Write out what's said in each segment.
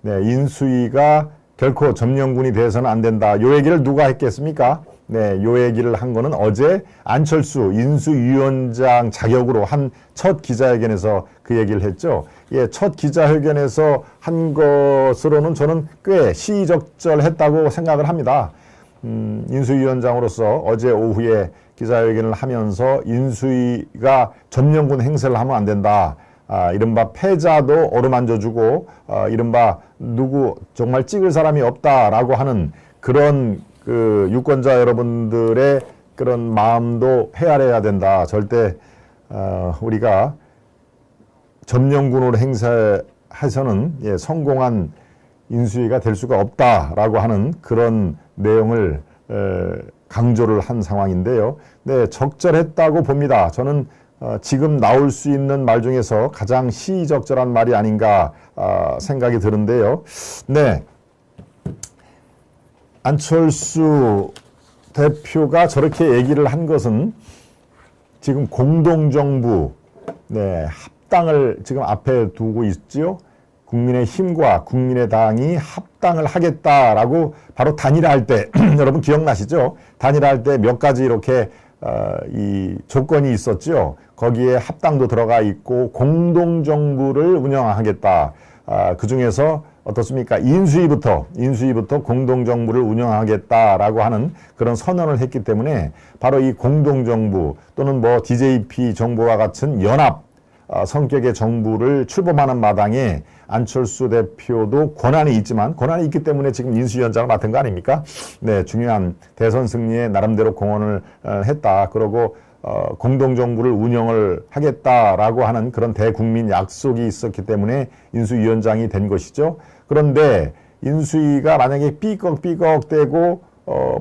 네, 인수위가 결코 점령군이 돼서는 안 된다. 요 얘기를 누가 했겠습니까? 네, 요 얘기를 한 거는 어제 안철수 인수위원장 자격으로 한 첫 기자회견에서 그 얘기를 했죠. 예, 첫 기자회견에서 한 것으로는 저는 꽤 시의적절했다고 생각을 합니다. 인수위원장으로서 어제 오후에 기자회견을 하면서 인수위가 점령군 행세를 하면 안 된다. 이른바 패자도 어루만져주고 이른바 누구 정말 찍을 사람이 없다라고 하는 그런 그 유권자 여러분들의 그런 마음도 헤아려야 된다. 절대 우리가 점령군으로 행사해서는 예, 성공한 인수위가 될 수가 없다라고 하는 그런 내용을 강조를 한 상황인데요. 네, 적절했다고 봅니다. 저는 지금 나올 수 있는 말 중에서 가장 시의적절한 말이 아닌가 생각이 드는데요. 네, 안철수 대표가 저렇게 얘기를 한 것은 지금 공동정부 네, 합당을 지금 앞에 두고 있지요. 국민의힘과 국민의당이 합당을 하겠다라고 바로 단일화할 때 여러분 기억나시죠? 단일화할 때 몇 가지 이렇게 이 조건이 있었죠. 거기에 합당도 들어가 있고 공동정부를 운영하겠다. 그 중에서 어떻습니까? 인수위부터 공동정부를 운영하겠다라고 하는 그런 선언을 했기 때문에 바로 이 공동정부 또는 뭐 DJP 정부와 같은 연합 성격의 정부를 출범하는 마당에 안철수 대표도 권한이 있지만 권한이 있기 때문에 지금 인수위원장을 맡은 거 아닙니까? 네, 중요한 대선 승리에 나름대로 공헌을 했다. 그러고 공동정부를 운영을 하겠다라고 하는 그런 대국민 약속이 있었기 때문에 인수위원장이 된 것이죠. 그런데 인수위가 만약에 삐걱삐걱대고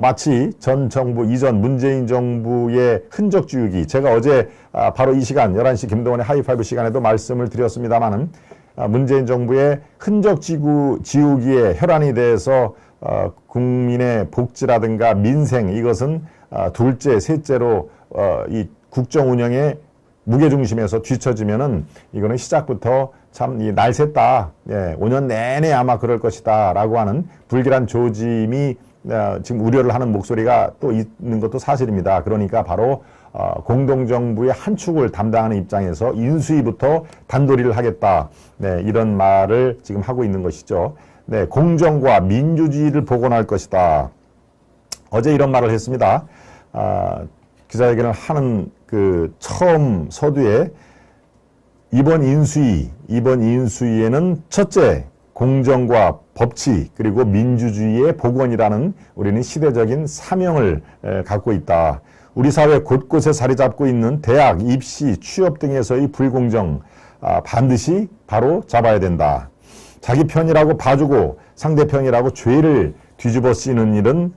마치 전 정부 이전 문재인 정부의 흔적 지우기, 제가 어제 바로 이 시간 11시 김동원의 하이파이브 시간에도 말씀을 드렸습니다마는 문재인 정부의 흔적 지우기에 혈안이 돼서 국민의 복지라든가 민생 이것은 둘째, 셋째로 이 국정 운영의 무게중심에서 뒤처지면은 이거는 시작부터 참 이 날샜다. 예, 5년 내내 아마 그럴 것이다. 라고 하는 불길한 조짐이 지금 우려를 하는 목소리가 또 있는 것도 사실입니다. 그러니까 바로 공동정부의 한 축을 담당하는 입장에서 인수위부터 단도리를 하겠다. 네, 이런 말을 지금 하고 있는 것이죠. 네, 공정과 민주주의를 복원할 것이다. 어제 이런 말을 했습니다. 기자회견을 하는 그 처음 서두에 이번 인수위에는 첫째, 공정과 법치 그리고 민주주의의 복원이라는 우리는 시대적인 사명을 갖고 있다. 우리 사회 곳곳에 자리 잡고 있는 대학, 입시, 취업 등에서의 불공정 반드시 바로 잡아야 된다. 자기 편이라고 봐주고 상대편이라고 죄를 뒤집어 쓰는 일은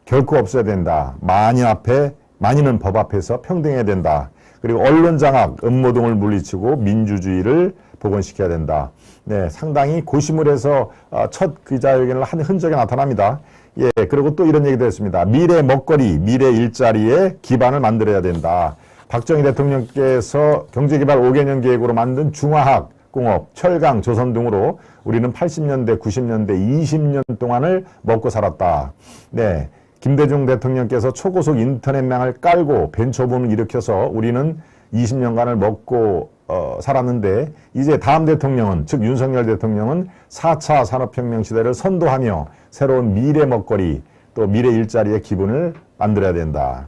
결코 없어야 된다. 만인은 법 앞에서 평등해야 된다. 그리고 언론 장악, 음모등을 물리치고 민주주의를 복원시켜야 된다. 네, 상당히 고심을 첫 기자회견을 한 흔적이 나타납니다. 예, 그리고 또 이런 얘기도 했습니다. 미래 먹거리, 미래 일자리에 기반을 만들어야 된다. 박정희 대통령께서 경제개발 5개년 계획으로 만든 중화학, 공업, 철강, 조선 등으로 우리는 80년대, 90년대, 20년 동안을 먹고 살았다. 네. 김대중 대통령께서 초고속 인터넷망을 깔고 벤처붐을 일으켜서 우리는 20년간을 먹고 살았는데 이제 다음 대통령은 즉 윤석열 대통령은 4차 산업혁명 시대를 선도하며 새로운 미래 먹거리 또 미래 일자리의 기분을 만들어야 된다.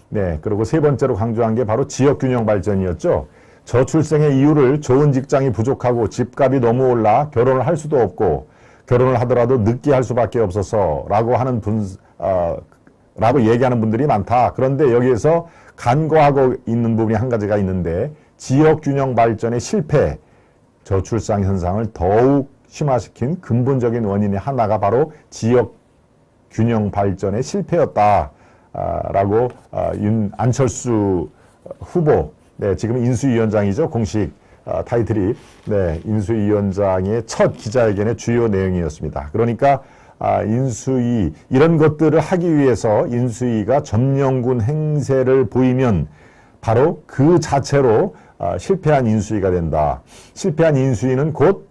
네, 그리고 세 번째로 강조한 게 바로 지역균형 발전이었죠. 저출생의 이유를 좋은 직장이 부족하고 집값이 너무 올라 결혼을 할 수도 없고 결혼을 하더라도 늦게 할 수밖에 없어서라고 하는 라고 얘기하는 분들이 많다. 그런데 여기에서 간과하고 있는 부분이 한 가지가 있는데 지역균형 발전의 실패, 저출산 현상을 더욱 심화시킨 근본적인 원인의 하나가 바로 지역균형 발전의 실패였다. 라고 안철수 후보, 네, 지금 인수위원장이죠. 공식 타이틀이 네, 인수위원장의 첫 기자회견의 주요 내용이었습니다. 그러니까 인수위 이런 것들을 하기 위해서 인수위가 점령군 행세를 보이면 바로 그 자체로 실패한 인수위가 된다. 실패한 인수위는 곧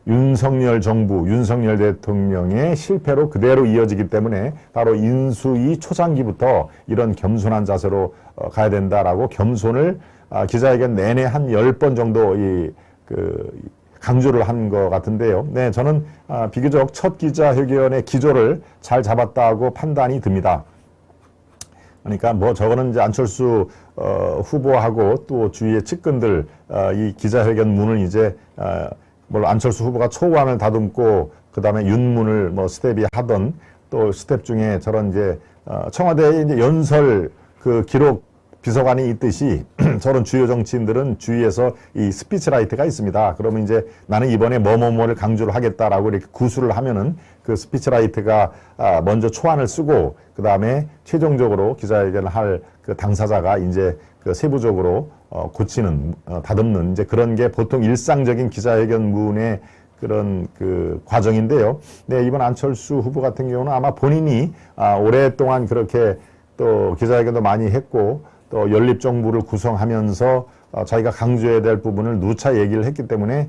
윤석열 정부, 윤석열 대통령의 실패로 그대로 이어지기 때문에 바로 인수위 초창기부터 이런 겸손한 자세로 가야 된다라고 겸손을 기자회견 내내 한 10번 정도 강조를 한 것 같은데요. 네, 저는 비교적 첫 기자회견의 기조를 잘 잡았다고 판단이 듭니다. 그러니까 뭐 저거는 이제 안철수 후보하고 또 주위의 측근들 이 기자회견 문을 이제 물론 안철수 후보가 초안을 다듬고 그 다음에 윤문을 뭐 스텝이 하던 또 스텝 중에 저런 이제 청와대에 이제 연설 그 기록 비서관이 있듯이 저런 주요 정치인들은 주위에서 이 스피치라이트가 있습니다. 그러면 이제 나는 이번에 뭐뭐뭐를 강조를 하겠다라고 이렇게 구술을 하면은 그 스피치라이트가 먼저 초안을 쓰고 그 다음에 최종적으로 기자회견을 할 그 당사자가 이제 그 세부적으로 고치는 다듬는 이제 그런 게 보통 일상적인 기자회견문의 그런 그 과정인데요. 네, 이번 안철수 후보 같은 경우는 아마 본인이 오랫동안 그렇게 또 기자회견도 많이 했고 또 연립정부를 구성하면서 자기가 강조해야 될 부분을 누차 얘기를 했기 때문에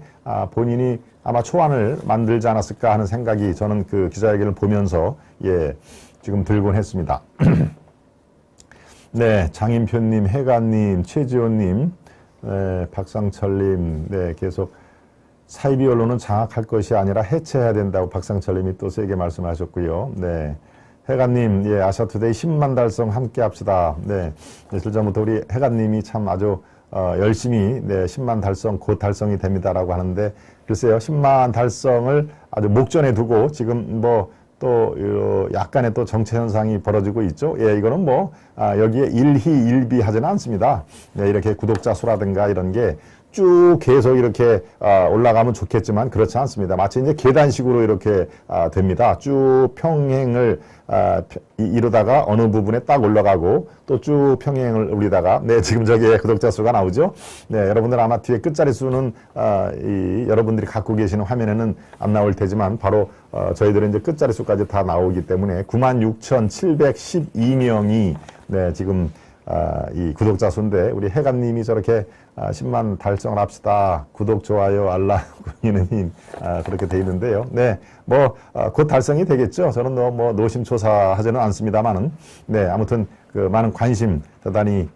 본인이 아마 초안을 만들지 않았을까 하는 생각이 저는 그 기자회견을 보면서 지금 들곤 했습니다. 네, 장인표님, 해가님, 최지호님, 네, 박상철님, 네, 계속 사이비 언론은 장악할 것이 아니라 해체해야 된다고 박상철님이 또 세게 말씀하셨고요. 네. 해가님, 예, 아시아투데이 10만 달성 함께 합시다. 네. 며칠 전부터 우리 해가님이 참 아주, 열심히, 네, 10만 달성, 곧 달성이 됩니다라고 하는데, 글쎄요, 10만 달성을 아주 목전에 두고 지금 뭐, 또, 약간의 또 정체 현상이 벌어지고 있죠. 예, 이거는 뭐, 여기에 일희일비 하지는 않습니다. 네, 이렇게 구독자 수라든가 이런 게 쭉 계속 이렇게 올라가면 좋겠지만 그렇지 않습니다. 마치 이제 계단식으로 이렇게 됩니다. 쭉 평행을 이루다가 어느 부분에 딱 올라가고 또 쭉 평행을 올리다가 네, 지금 저기에 구독자 수가 나오죠. 네, 여러분들 아마 뒤에 끝자리 수는 여러분들이 갖고 계시는 화면에는 안 나올 테지만 바로 저희들은 이제 끝자리 수까지 다 나오기 때문에 96,712명이 네, 지금 이 구독자 수인데 우리 해감님이 저렇게 10만 달성을 합시다. 구독, 좋아요, 알람, 구기는 힘 그렇게 돼 있는데요. 네, 뭐 곧 달성이 되겠죠. 저는 뭐 노심초사하지는 않습니다만은 네, 아무튼 그 많은 관심 대단히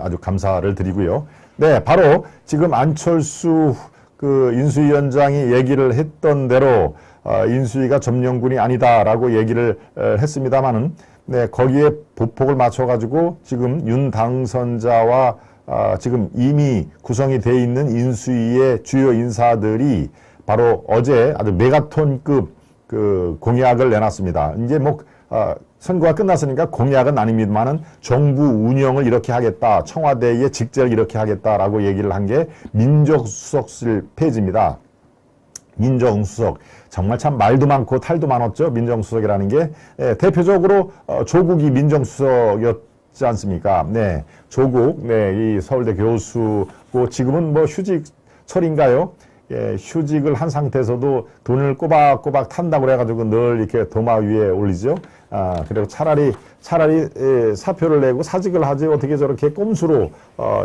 아주 감사를 드리고요. 네, 바로 지금 안철수 그 인수위원장이 얘기를 했던 대로 인수위가 점령군이 아니다라고 얘기를 했습니다만은 네, 거기에 보폭을 맞춰가지고 지금 윤 당선자와 지금 이미 구성이 돼 있는 인수위의 주요 인사들이 바로 어제 아주 메가톤급 그 공약을 내놨습니다. 이제 뭐 선거가 끝났으니까 공약은 아닙니다만은 정부 운영을 이렇게 하겠다, 청와대의 직제를 이렇게 하겠다라고 얘기를 한 게 민정수석실 페이지입니다. 민정수석. 정말 참 말도 많고 탈도 많았죠. 민정수석이라는 게. 대표적으로 조국이 민정수석이었지 않습니까? 네. 조국, 네. 이 서울대 교수고 지금은 뭐 휴직철인가요? 예, 휴직을 한 상태에서도 돈을 꼬박꼬박 탄다고 그래가지고 늘 이렇게 도마 위에 올리죠. 그리고 차라리 사표를 내고 사직을 하지 어떻게 저렇게 꼼수로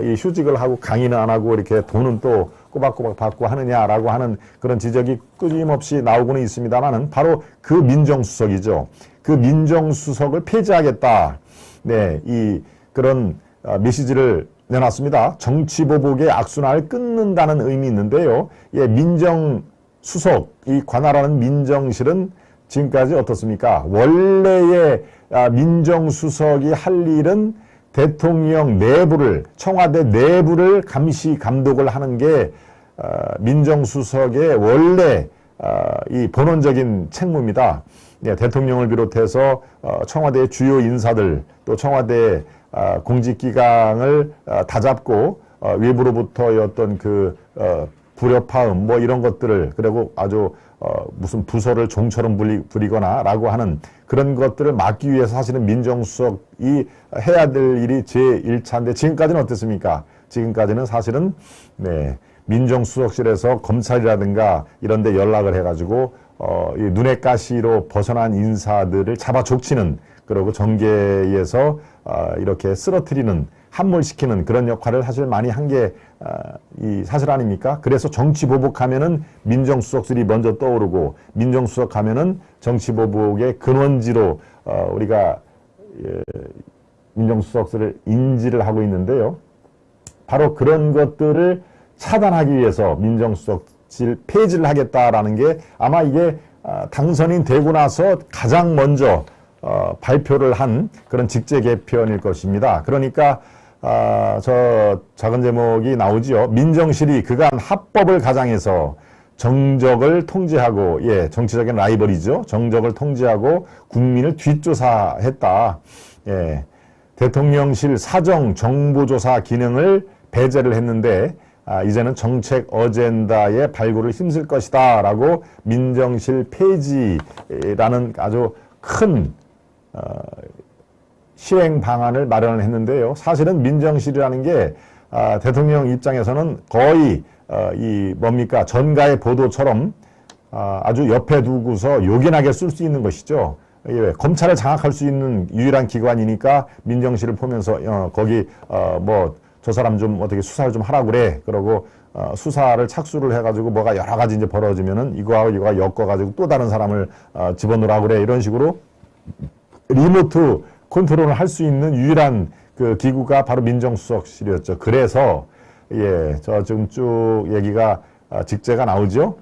이 휴직을 하고 강의는 안 하고 이렇게 돈은 또 꼬박꼬박 받고 하느냐라고 하는 그런 지적이 끊임없이 나오고는 있습니다만은 바로 그 민정수석이죠. 그 민정수석을 폐지하겠다. 네, 이 그런 메시지를 내놨습니다. 정치보복의 악순환을 끊는다는 의미 있는데요. 예, 민정수석, 이 관할하는 민정실은 지금까지 어떻습니까? 원래의 민정수석이 할 일은 대통령 내부를, 청와대 내부를 감시 감독을 하는 게 민정수석의 원래 이 본원적인 책무입니다. 예, 대통령을 비롯해서 청와대의 주요 인사들, 또 청와대 공직기강을 다잡고 외부로부터의 어떤 그 불협화음 뭐 이런 것들을 그리고 아주 무슨 부서를 종처럼 부리거나 라고 하는 그런 것들을 막기 위해서 사실은 민정수석이 해야 될 일이 제1차인데 지금까지는 어땠습니까? 지금까지는 사실은 네, 민정수석실에서 검찰이라든가 이런 데 연락을 해가지고 이 눈의 가시로 벗어난 인사들을 잡아 족치는 그리고 정계에서 이렇게 쓰러뜨리는 함몰시키는 그런 역할을 사실 많이 한 게 이 사실 아닙니까? 그래서 정치 보복하면은 민정수석실이 먼저 떠오르고 민정수석 하면은 정치 보복의 근원지로 우리가 민정수석실을 인지를 하고 있는데요. 바로 그런 것들을 차단하기 위해서 민정수석실 폐지를 하겠다라는 게 아마 이게 당선인 되고 나서 가장 먼저 발표를 한 그런 직제 개편일 것입니다. 그러니까 저 작은 제목이 나오지요. 민정실이 그간 합법을 가장해서 정적을 통제하고, 예, 정치적인 라이벌이죠. 정적을 통제하고 국민을 뒷조사했다. 예, 대통령실 사정 정보조사 기능을 배제를 했는데 이제는 정책 어젠다의 발굴을 힘쓸 것이다 라고 민정실 폐지라는 아주 큰 시행 방안을 마련을 했는데요. 사실은 민정실이라는 게 대통령 입장에서는 거의 이 뭡니까 전가의 보도처럼 아주 옆에 두고서 요긴하게 쓸 수 있는 것이죠. 검찰을 장악할 수 있는 유일한 기관이니까 민정실을 보면서 거기 뭐 저 사람 좀 어떻게 수사를 좀 하라고 그래. 그러고 수사를 착수를 해가지고 뭐가 여러 가지 이제 벌어지면은 이거하고 이거가 엮어가지고 또 다른 사람을 집어넣으라고 그래. 이런 식으로 리모트 컨트롤을 할 수 있는 유일한 그 기구가 바로 민정수석실이었죠. 그래서 예, 저 지금 쭉 얘기가 직제가 나오죠.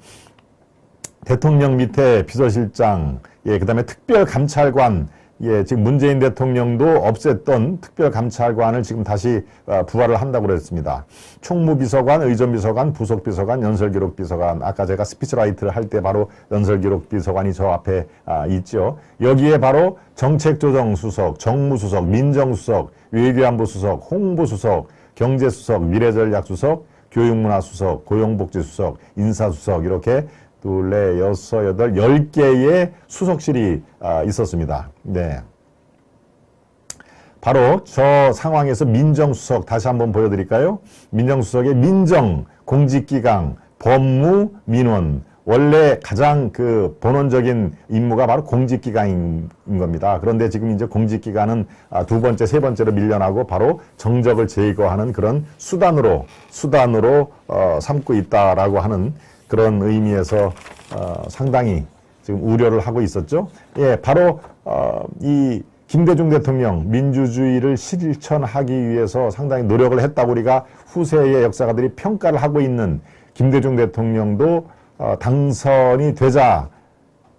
대통령 밑에 비서실장, 예, 그다음에 특별감찰관, 예, 지금 문재인 대통령도 없앴던 특별감찰관을 지금 다시 부활을 한다고 그랬습니다. 총무비서관, 의전비서관, 부속비서관, 연설기록비서관. 아까 제가 스피치라이트를 할 때 바로 연설기록비서관이 저 앞에 있죠. 여기에 바로 정책조정수석, 정무수석, 민정수석, 외교안보수석, 홍보수석, 경제수석, 미래전략수석, 교육문화수석, 고용복지수석, 인사수석 이렇게 둘, 넷, 여섯, 여덟, 10개의 수석실이 있었습니다. 네. 바로 저 상황에서 민정수석 다시 한번 보여드릴까요? 민정수석의 민정, 공직기강, 법무, 민원. 원래 가장 그 본원적인 임무가 바로 공직기관인 겁니다. 그런데 지금 이제 공직기관은 두 번째, 세 번째로 밀려나고 바로 정적을 제거하는 그런 수단으로 삼고 있다라고 하는 그런 의미에서 상당히 지금 우려를 하고 있었죠. 예, 바로 이 김대중 대통령 민주주의를 실천하기 위해서 상당히 노력을 했다고 우리가 후세의 역사가들이 평가를 하고 있는 김대중 대통령도 당선이 되자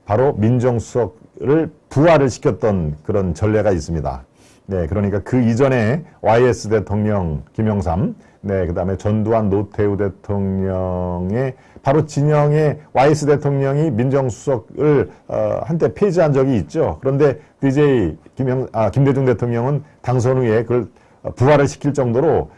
바로 민정수석을 부활을 시켰던 그런 전례가 있습니다. 네, 그러니까 그 이전에 YS 대통령 김영삼, 네, 그 다음에 전두환 노태우 대통령의 바로 진영의 YS 대통령이 민정수석을 한때 폐지한 적이 있죠. 그런데 DJ 김대중 대통령은 당선 후에 그걸 부활을 시킬 정도로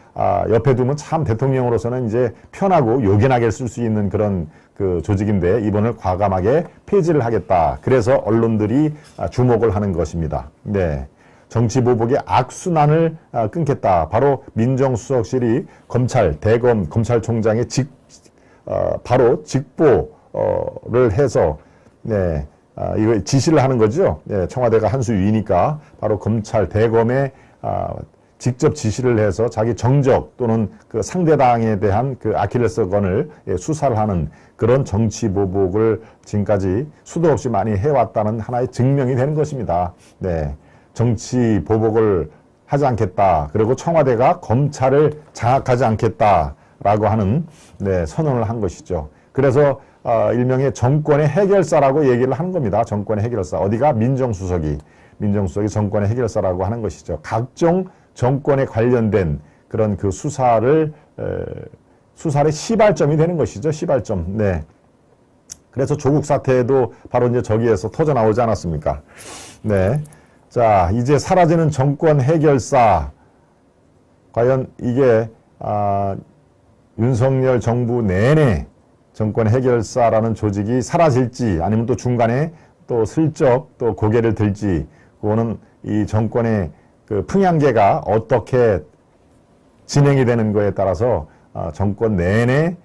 옆에 두면 참 대통령으로서는 이제 편하고 요긴하게 쓸 수 있는 그런 그 조직인데 이번을 과감하게 폐지를 하겠다. 그래서 언론들이 주목을 하는 것입니다. 네. 정치보복의 악순환을 끊겠다. 바로 민정수석실이 대검 검찰총장의 바로 직보를 해서 네, 이거 지시를 하는 거죠. 네, 청와대가 한 수 위니까 바로 대검에 직접 지시를 해서 자기 정적 또는 그 상대당에 대한 그 아킬레스건을 수사를 하는 그런 정치보복을 지금까지 수도 없이 많이 해왔다는 하나의 증명이 되는 것입니다. 네. 정치 보복을 하지 않겠다. 그리고 청와대가 검찰을 장악하지 않겠다라고 하는 네, 선언을 한 것이죠. 그래서 일명의 정권의 해결사라고 얘기를 하는 겁니다. 정권의 해결사. 어디가 민정수석이 정권의 해결사라고 하는 것이죠. 각종 정권에 관련된 그런 그 수사의 시발점이 되는 것이죠. 시발점. 네. 그래서 조국 사태도 바로 이제 저기에서 터져 나오지 않았습니까? 네. 자, 이제 사라지는 정권 해결사. 과연 이게, 윤석열 정부 내내 정권 해결사라는 조직이 사라질지 아니면 또 중간에 또 슬쩍 또 고개를 들지, 그거는 이 정권의 그 풍향계가 어떻게 진행이 되는 거에 따라서 정권 내내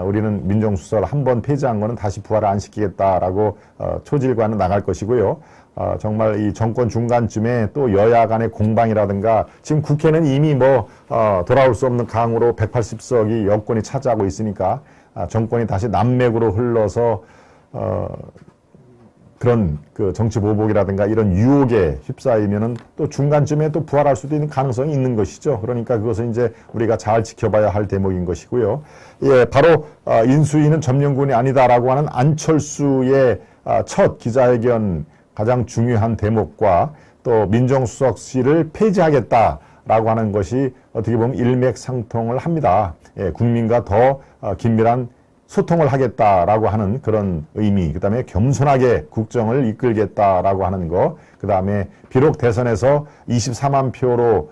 우리는 민정수석을 한번 폐지한 거는 다시 부활을 안 시키겠다라고 초질과는 나갈 것이고요. 정말 이 정권 중간쯤에 또 여야 간의 공방이라든가 지금 국회는 이미 돌아올 수 없는 강으로 180석이 여권이 차지하고 있으니까 정권이 다시 난맥으로 흘러서 그런 그 정치 보복이라든가 이런 유혹에 휩싸이면은 또 중간쯤에 또 부활할 수도 있는 가능성이 있는 것이죠. 그러니까 그것은 이제 우리가 잘 지켜봐야 할 대목인 것이고요. 예, 바로 인수위는 점령군이 아니다라고 하는 안철수의 첫 기자회견 가장 중요한 대목과 또 민정수석실을 폐지하겠다라고 하는 것이 어떻게 보면 일맥상통을 합니다. 예, 국민과 더 긴밀한 소통을 하겠다라고 하는 그런 의미, 그 다음에 겸손하게 국정을 이끌겠다라고 하는 거, 그 다음에 비록 대선에서 24만 표로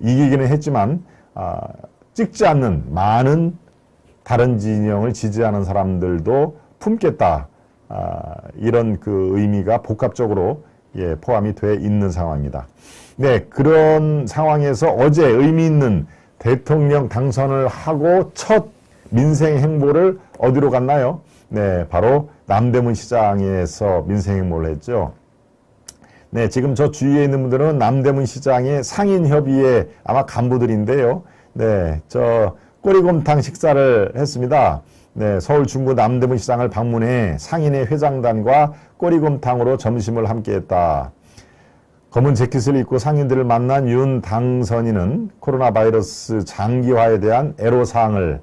이기기는 했지만 찍지 않는 많은 다른 진영을 지지하는 사람들도 품겠다. 이런 그 의미가 복합적으로 포함이 돼 있는 상황입니다. 네, 그런 상황에서 어제 의미 있는 대통령 당선을 하고 첫 민생 행보를 어디로 갔나요? 네, 바로 남대문 시장에서 민생 행보를 했죠. 네, 지금 저 주위에 있는 분들은 남대문 시장의 상인협의회 아마 간부들인데요. 네, 저 꼬리곰탕 식사를 했습니다. 네, 서울 중구 남대문 시장을 방문해 상인회 회장단과 꼬리곰탕으로 점심을 함께했다. 검은 재킷을 입고 상인들을 만난 윤 당선인은 코로나 바이러스 장기화에 대한 애로사항을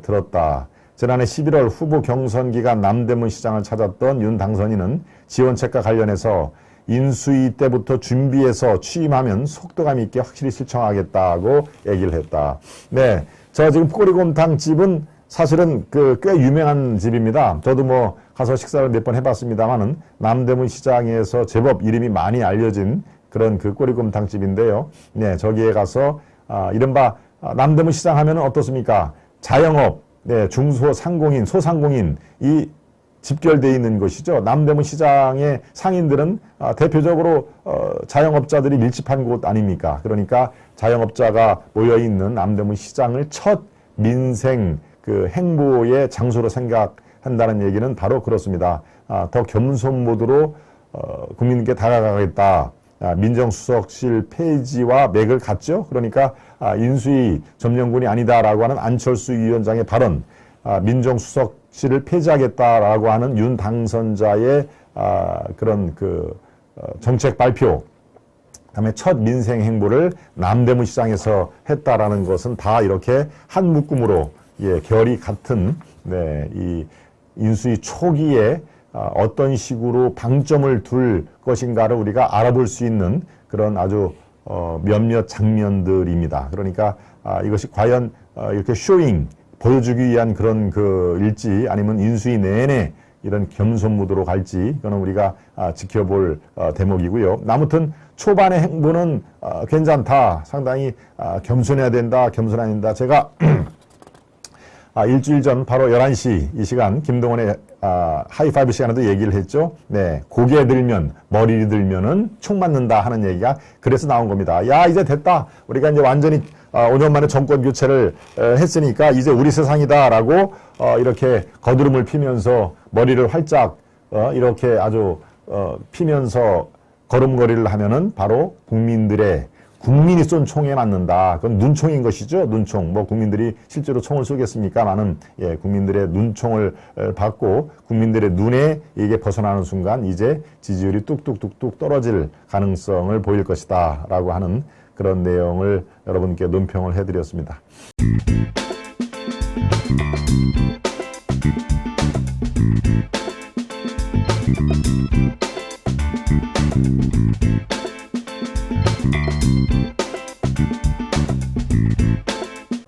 들었다. 지난해 11월 후보 경선 기간 남대문 시장을 찾았던 윤 당선인은 지원책과 관련해서 인수위 때부터 준비해서 취임하면 속도감 있게 확실히 실천하겠다고 얘기를 했다. 네, 저 지금 꼬리곰탕 집은 사실은 꽤 유명한 집입니다. 저도 가서 식사를 몇 번 해봤습니다만은 남대문 시장에서 제법 이름이 많이 알려진 그런 그 꼬리곰탕 집인데요. 네, 저기에 가서 이른바 남대문 시장 하면은 어떻습니까? 자영업, 네, 중소상공인, 소상공인 이 집결되어 있는 것이죠. 남대문 시장의 상인들은 대표적으로 자영업자들이 밀집한 곳 아닙니까? 그러니까 자영업자가 모여있는 남대문 시장을 첫 민생 그 행보의 장소로 생각한다는 얘기는 바로 그렇습니다. 더 겸손 모드로 국민께 다가가겠다. 민정수석실 폐지와 맥을 갖죠. 그러니까 인수위 점령군이 아니다라고 하는 안철수 위원장의 발언, 민정수석실을 폐지하겠다라고 하는 윤 당선자의 그런 그 정책 발표, 그다음에 첫 민생 행보를 남대문 시장에서 했다라는 것은 다 이렇게 한 묶음으로 결이 같은 이 인수위 초기에 어떤 식으로 방점을 둘 것인가를 우리가 알아볼 수 있는 그런 아주 몇몇 장면들입니다. 그러니까 이것이 과연 이렇게 쇼잉, 보여주기 위한 그런 그 일지 아니면 인수위 내내 이런 겸손 무드로 갈지 이거는 우리가 지켜볼 대목이고요. 아무튼 초반의 행보는 괜찮다. 상당히 겸손해야 된다. 겸손해야 된다. 제가 일주일 전 바로 11시 이 시간 김동원의 하이파이브 시간에도 얘기를 했죠. 네, 고개 들면 머리 들면은 총 맞는다 하는 얘기가 그래서 나온 겁니다. 야, 이제 됐다. 우리가 이제 완전히 5년 만에 정권 교체를 했으니까 이제 우리 세상이다라고 이렇게 거드름을 피면서 머리를 활짝 이렇게 아주 피면서 걸음걸이를 하면은 바로 국민이 쏜 총에 맞는다. 그건 눈총인 것이죠. 눈총. 국민들이 실제로 총을 쏘겠습니까마는 국민들의 눈총을 받고 국민들의 눈에 이게 벗어나는 순간 이제 지지율이 뚝뚝뚝뚝 떨어질 가능성을 보일 것이다. 라고 하는 그런 내용을 여러분께 논평을 해드렸습니다.